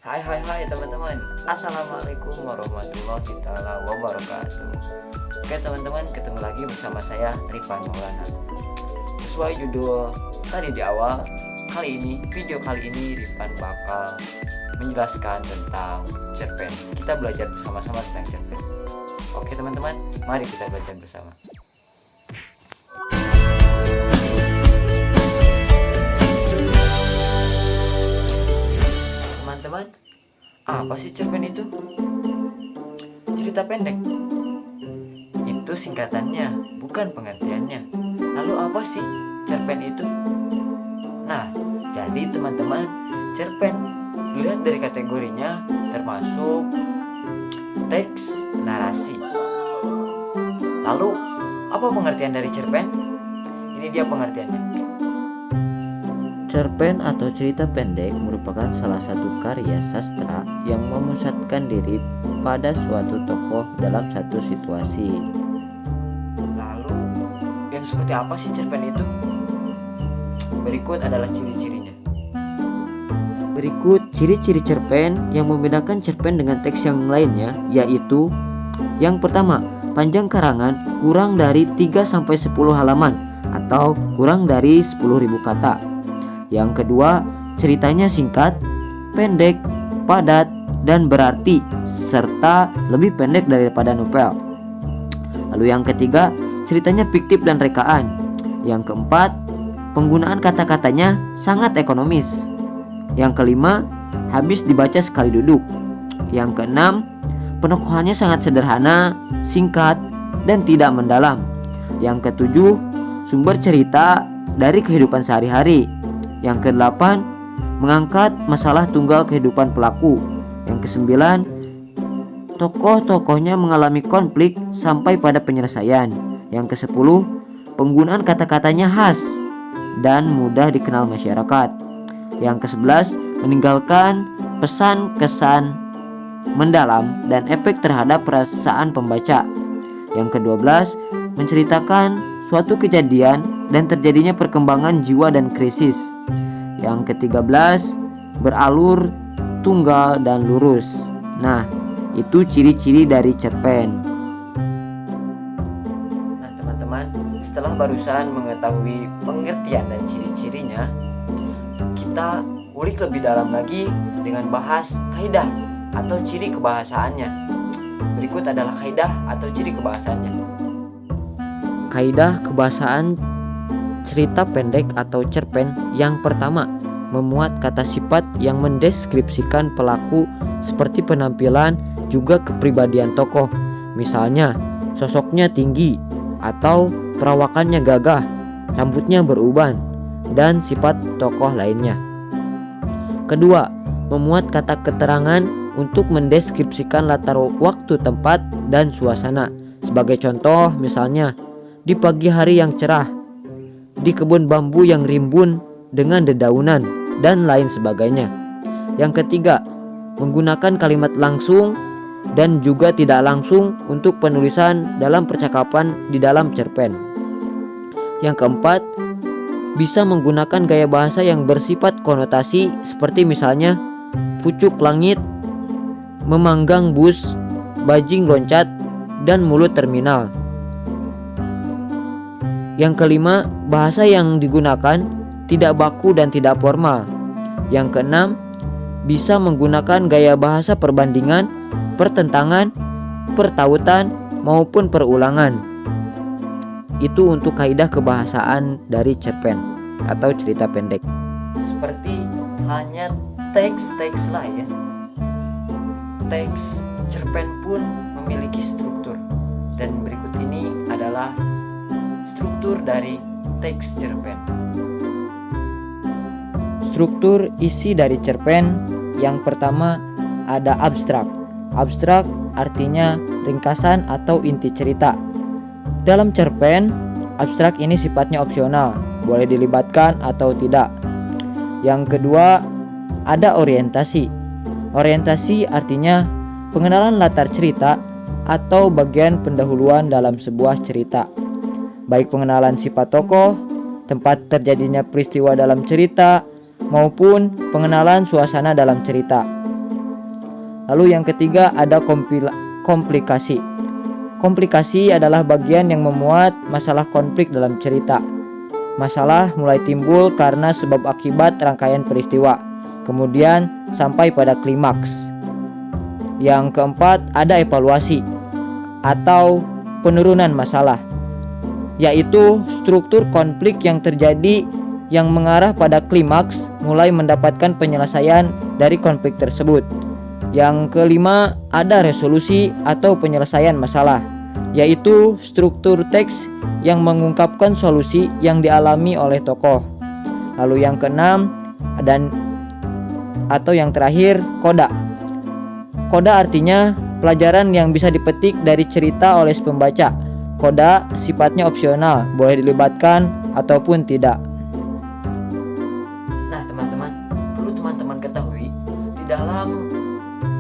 Hai teman-teman. Assalamualaikum warahmatullahi taala wabarakatuh. Oke teman-teman, ketemu lagi bersama saya Rifan Maulana. Sesuai judul tadi di awal, video kali ini Rifan bakal menjelaskan tentang cerpen. Kita belajar bersama-sama tentang cerpen. Oke teman-teman, mari kita belajar bersama. Teman-teman, apa sih cerpen itu? Cerita pendek. Itu singkatannya, bukan pengertiannya. Lalu apa sih cerpen itu? Nah, jadi teman-teman, cerpen dilihat dari kategorinya termasuk teks narasi. Lalu, apa pengertian dari cerpen? Ini dia pengertiannya. Cerpen atau cerita pendek merupakan salah satu karya sastra yang memusatkan diri pada suatu tokoh dalam satu situasi. Lalu, yang seperti apa sih cerpen itu? Berikut adalah ciri-cirinya. Berikut ciri-ciri cerpen yang membedakan cerpen dengan teks yang lainnya, yaitu yang pertama, panjang karangan kurang dari 3-10 halaman atau kurang dari 10.000 kata. Yang kedua, ceritanya singkat, pendek, padat, dan berarti, serta lebih pendek daripada novel. Lalu yang ketiga, ceritanya fiktif dan rekaan. Yang keempat, penggunaan kata-katanya sangat ekonomis. Yang kelima, habis dibaca sekali duduk. Yang keenam, penokohannya sangat sederhana, singkat, dan tidak mendalam. Yang ketujuh, sumber cerita dari kehidupan sehari-hari. Yang kedelapan, mengangkat masalah tunggal kehidupan pelaku. Yang kesembilan, tokoh-tokohnya mengalami konflik sampai pada penyelesaian. Yang kesepuluh, penggunaan kata-katanya khas dan mudah dikenal masyarakat. Yang kesebelas, meninggalkan pesan-kesan mendalam dan efek terhadap perasaan pembaca. Yang kedua belas, menceritakan suatu kejadian dan terjadinya perkembangan jiwa dan krisis. Yang ke-13, beralur tunggal dan lurus. Nah, itu ciri-ciri dari cerpen. Nah, teman-teman, setelah barusan mengetahui pengertian dan ciri-cirinya, kita ulik lebih dalam lagi dengan bahas kaidah atau ciri kebahasaannya. Berikut adalah kaidah atau ciri kebahasaannya. Kaidah kebahasaan cerita pendek atau cerpen yang pertama, memuat kata sifat yang mendeskripsikan pelaku seperti penampilan juga kepribadian tokoh. Misalnya, sosoknya tinggi atau perawakannya gagah, rambutnya beruban, dan sifat tokoh lainnya. Kedua, memuat kata keterangan untuk mendeskripsikan latar waktu, tempat, dan suasana. Sebagai contoh, misalnya, di pagi hari yang cerah, di kebun bambu yang rimbun dengan dedaunan, dan lain sebagainya. Yang ketiga, menggunakan kalimat langsung dan juga tidak langsung untuk penulisan dalam percakapan di dalam cerpen. Yang keempat, bisa menggunakan gaya bahasa yang bersifat konotasi seperti misalnya pucuk langit, memanggang bus, bajing loncat, dan mulut terminal. Yang kelima, bahasa yang digunakan tidak baku dan tidak formal. Yang keenam, bisa menggunakan gaya bahasa perbandingan, pertentangan, pertautan, maupun perulangan. Itu untuk kaidah kebahasaan dari cerpen atau cerita pendek. Seperti halnya teks-teks lain, teks cerpen pun memiliki struktur. Dan berikut ini adalah struktur dari teks cerpen. Struktur isi dari cerpen yang pertama ada abstrak. Abstrak artinya ringkasan atau inti cerita. Dalam cerpen, abstrak ini sifatnya opsional, boleh dilibatkan atau tidak. Yang kedua ada orientasi. Orientasi artinya pengenalan latar cerita atau bagian pendahuluan dalam sebuah cerita. Baik pengenalan sifat tokoh, tempat terjadinya peristiwa dalam cerita, maupun pengenalan suasana dalam cerita. Lalu yang ketiga ada komplikasi. Komplikasi adalah bagian yang memuat masalah konflik dalam cerita. Masalah mulai timbul karena sebab akibat rangkaian peristiwa, kemudian sampai pada klimaks. Yang keempat ada evaluasi atau penurunan masalah, yaitu struktur konflik yang terjadi yang mengarah pada klimaks mulai mendapatkan penyelesaian dari konflik tersebut. Yang kelima ada resolusi atau penyelesaian masalah, yaitu struktur teks yang mengungkapkan solusi yang dialami oleh tokoh. Lalu yang keenam yang terakhir koda. Koda artinya pelajaran yang bisa dipetik dari cerita oleh si pembaca. Koda sifatnya opsional, boleh dilibatkan ataupun tidak. Nah teman-teman, perlu teman-teman ketahui di dalam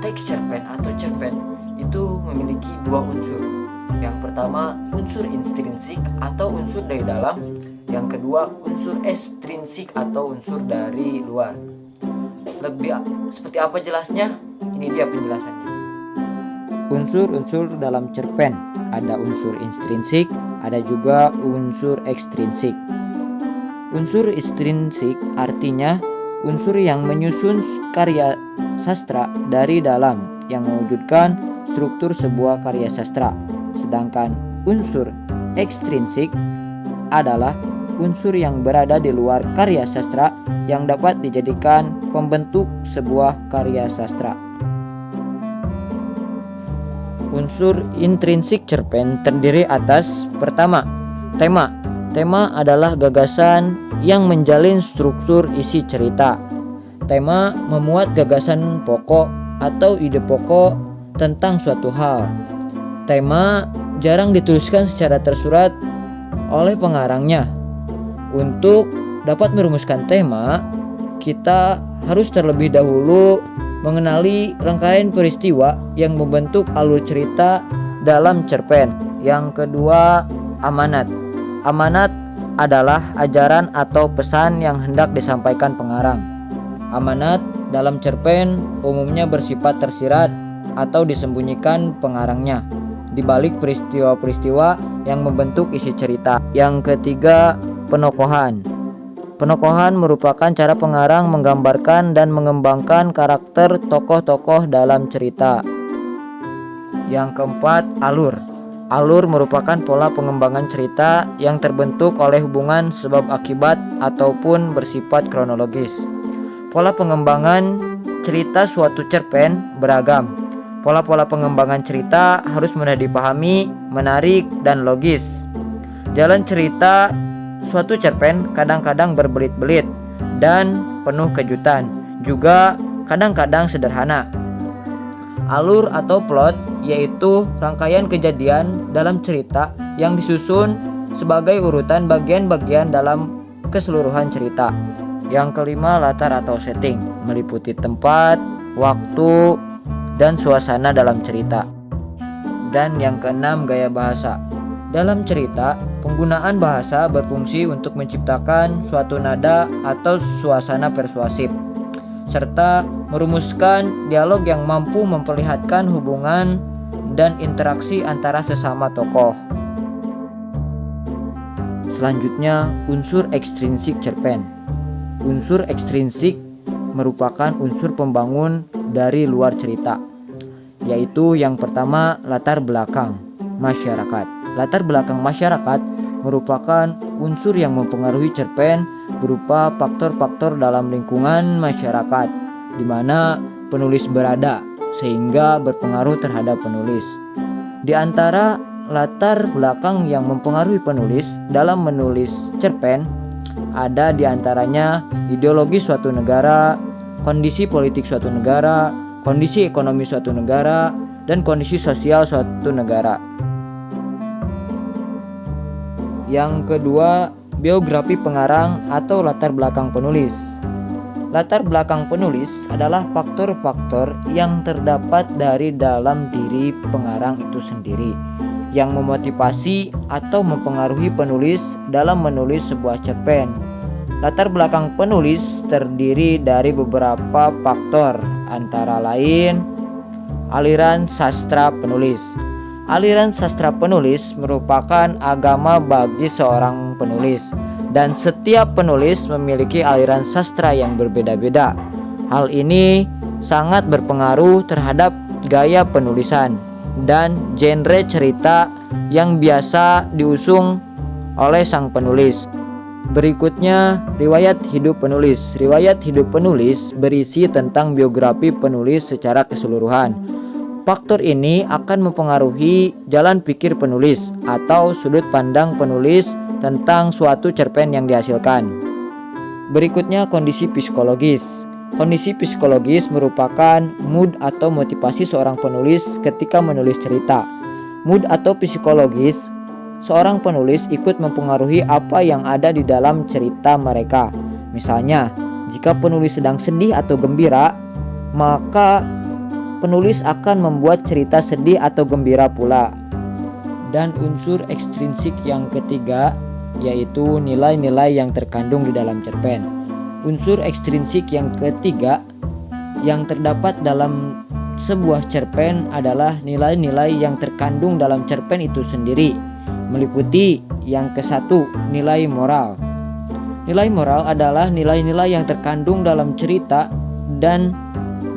teks cerpen atau cerpen itu memiliki dua unsur. Yang pertama unsur intrinsik atau unsur dari dalam, yang kedua unsur ekstrinsik atau unsur dari luar. Lebih seperti apa jelasnya? Ini dia penjelasannya. Unsur-unsur dalam cerpen ada unsur intrinsik, ada juga unsur ekstrinsik. Unsur intrinsik artinya unsur yang menyusun karya sastra dari dalam yang mewujudkan struktur sebuah karya sastra. Sedangkan unsur ekstrinsik adalah unsur yang berada di luar karya sastra yang dapat dijadikan pembentuk sebuah karya sastra. Unsur intrinsik cerpen terdiri atas pertama, tema. Tema adalah gagasan yang menjalin struktur isi cerita. Tema memuat gagasan pokok atau ide pokok tentang suatu hal. Tema jarang dituliskan secara tersurat oleh pengarangnya. Untuk dapat merumuskan tema, kita harus terlebih dahulu mengenali rangkaian peristiwa yang membentuk alur cerita dalam cerpen. Yang kedua, amanat. Amanat adalah ajaran atau pesan yang hendak disampaikan pengarang. Amanat dalam cerpen umumnya bersifat tersirat atau disembunyikan pengarangnya di balik peristiwa-peristiwa yang membentuk isi cerita. Yang ketiga, penokohan. Penokohan merupakan cara pengarang menggambarkan dan mengembangkan karakter tokoh-tokoh dalam cerita. Yang keempat, alur. Alur merupakan pola pengembangan cerita yang terbentuk oleh hubungan sebab akibat ataupun bersifat kronologis. Pola pengembangan cerita suatu cerpen beragam. Pola-pola pengembangan cerita harus mudah dipahami, menarik, dan logis. Jalan cerita suatu cerpen kadang-kadang berbelit-belit dan penuh kejutan, juga kadang-kadang sederhana. Alur atau plot yaitu rangkaian kejadian dalam cerita yang disusun sebagai urutan bagian-bagian dalam keseluruhan cerita. Yang kelima, latar atau setting, meliputi tempat, waktu, dan suasana dalam cerita. Dan yang keenam, gaya bahasa. Dalam cerita, penggunaan bahasa berfungsi untuk menciptakan suatu nada atau suasana persuasif, serta merumuskan dialog yang mampu memperlihatkan hubungan dan interaksi antara sesama tokoh. Selanjutnya, unsur ekstrinsik cerpen. Unsur ekstrinsik merupakan unsur pembangun dari luar cerita, yaitu yang pertama, latar belakang masyarakat. Latar belakang masyarakat merupakan unsur yang mempengaruhi cerpen berupa faktor-faktor dalam lingkungan masyarakat di mana penulis berada, sehingga berpengaruh terhadap penulis. Di antara latar belakang yang mempengaruhi penulis dalam menulis cerpen ada di antaranya ideologi suatu negara, kondisi politik suatu negara, kondisi ekonomi suatu negara, dan kondisi sosial suatu negara. Yang kedua, biografi pengarang atau latar belakang penulis. Latar belakang penulis adalah faktor-faktor yang terdapat dari dalam diri pengarang itu sendiri yang memotivasi atau mempengaruhi penulis dalam menulis sebuah cerpen. Latar belakang penulis terdiri dari beberapa faktor, antara lain Aliran sastra penulis. Aliran sastra penulis merupakan agama bagi seorang penulis, dan setiap penulis memiliki aliran sastra yang berbeda-beda. Hal ini sangat berpengaruh terhadap gaya penulisan dan genre cerita yang biasa diusung oleh sang penulis. Berikutnya, riwayat hidup penulis. Riwayat hidup penulis berisi tentang biografi penulis secara keseluruhan. Faktor ini akan mempengaruhi jalan pikir penulis atau sudut pandang penulis tentang suatu cerpen yang dihasilkan. Berikutnya, kondisi psikologis. Kondisi psikologis merupakan mood atau motivasi seorang penulis ketika menulis cerita. Mood atau psikologis seorang penulis ikut mempengaruhi apa yang ada di dalam cerita mereka. Misalnya, jika penulis sedang sedih atau gembira, maka penulis akan membuat cerita sedih atau gembira pula. Dan unsur ekstrinsik yang ketiga yaitu nilai-nilai yang terkandung di dalam cerpen. Unsur ekstrinsik yang ketiga yang terdapat dalam sebuah cerpen adalah nilai-nilai yang terkandung dalam cerpen itu sendiri, meliputi yang kesatu, nilai moral. Nilai moral adalah nilai-nilai yang terkandung dalam cerita dan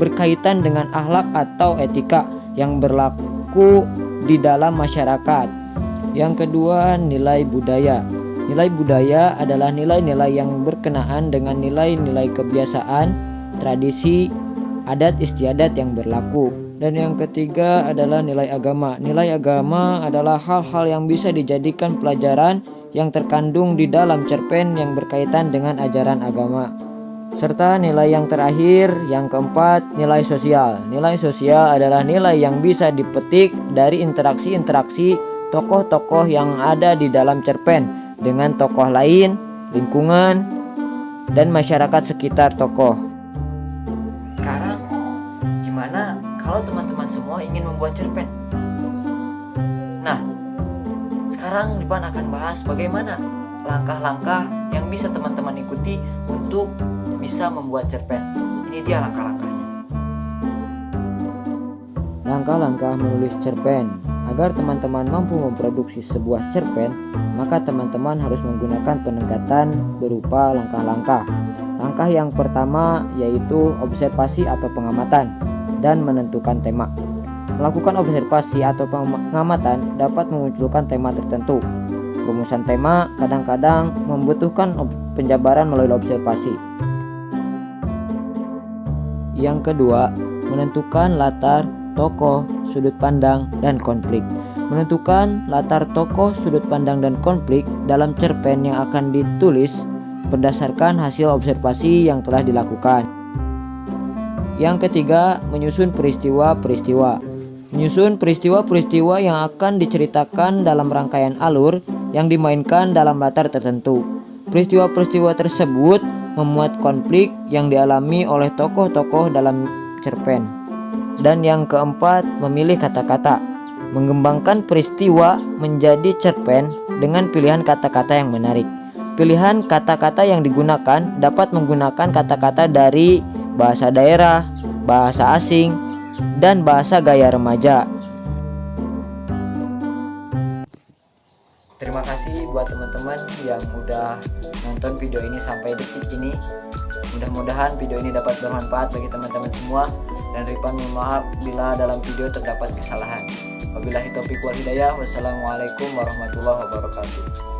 berkaitan dengan akhlak atau etika yang berlaku di dalam masyarakat. Yang kedua, nilai budaya. Nilai budaya adalah nilai-nilai yang berkenaan dengan nilai-nilai kebiasaan, tradisi, adat istiadat yang berlaku. Dan yang ketiga adalah nilai agama. Nilai agama adalah hal-hal yang bisa dijadikan pelajaran yang terkandung di dalam cerpen yang berkaitan dengan ajaran agama. Serta nilai yang terakhir, yang keempat, nilai sosial. Nilai sosial adalah nilai yang bisa dipetik dari interaksi-interaksi tokoh-tokoh yang ada di dalam cerpen dengan tokoh lain, lingkungan, dan masyarakat sekitar tokoh. Sekarang, gimana kalau teman-teman semua ingin membuat cerpen? Nah, sekarang Dipan akan bahas bagaimana langkah-langkah yang bisa teman-teman ikuti untuk bisa membuat cerpen. Ini dia langkah-langkahnya. Langkah-langkah menulis cerpen. Agar teman-teman mampu memproduksi sebuah cerpen, maka teman-teman harus menggunakan pendekatan berupa langkah-langkah. Langkah yang pertama yaitu observasi atau pengamatan dan menentukan tema. Melakukan observasi atau pengamatan dapat memunculkan tema tertentu. Rumusan tema kadang-kadang membutuhkan penjabaran melalui observasi. Yang kedua, menentukan latar, tokoh, sudut pandang, dan konflik. Menentukan latar tokoh, sudut pandang, dan konflik dalam cerpen yang akan ditulis berdasarkan hasil observasi yang telah dilakukan. Yang ketiga, menyusun peristiwa-peristiwa. Menyusun peristiwa-peristiwa yang akan diceritakan dalam rangkaian alur yang dimainkan dalam latar tertentu. Peristiwa-peristiwa tersebut memuat konflik yang dialami oleh tokoh-tokoh dalam cerpen. Dan yang keempat, memilih kata-kata. Mengembangkan peristiwa menjadi cerpen dengan pilihan kata-kata yang menarik. Pilihan kata-kata yang digunakan dapat menggunakan kata-kata dari bahasa daerah, bahasa asing, dan bahasa gaya remaja. Terima kasih buat teman-teman yang udah nonton video ini sampai detik ini. Mudah-mudahan video ini dapat bermanfaat bagi teman-teman semua, dan Dipan mohon maaf bila dalam video terdapat kesalahan. Wabillahi taufiq wal hidayah. Wassalamualaikum warahmatullahi wabarakatuh.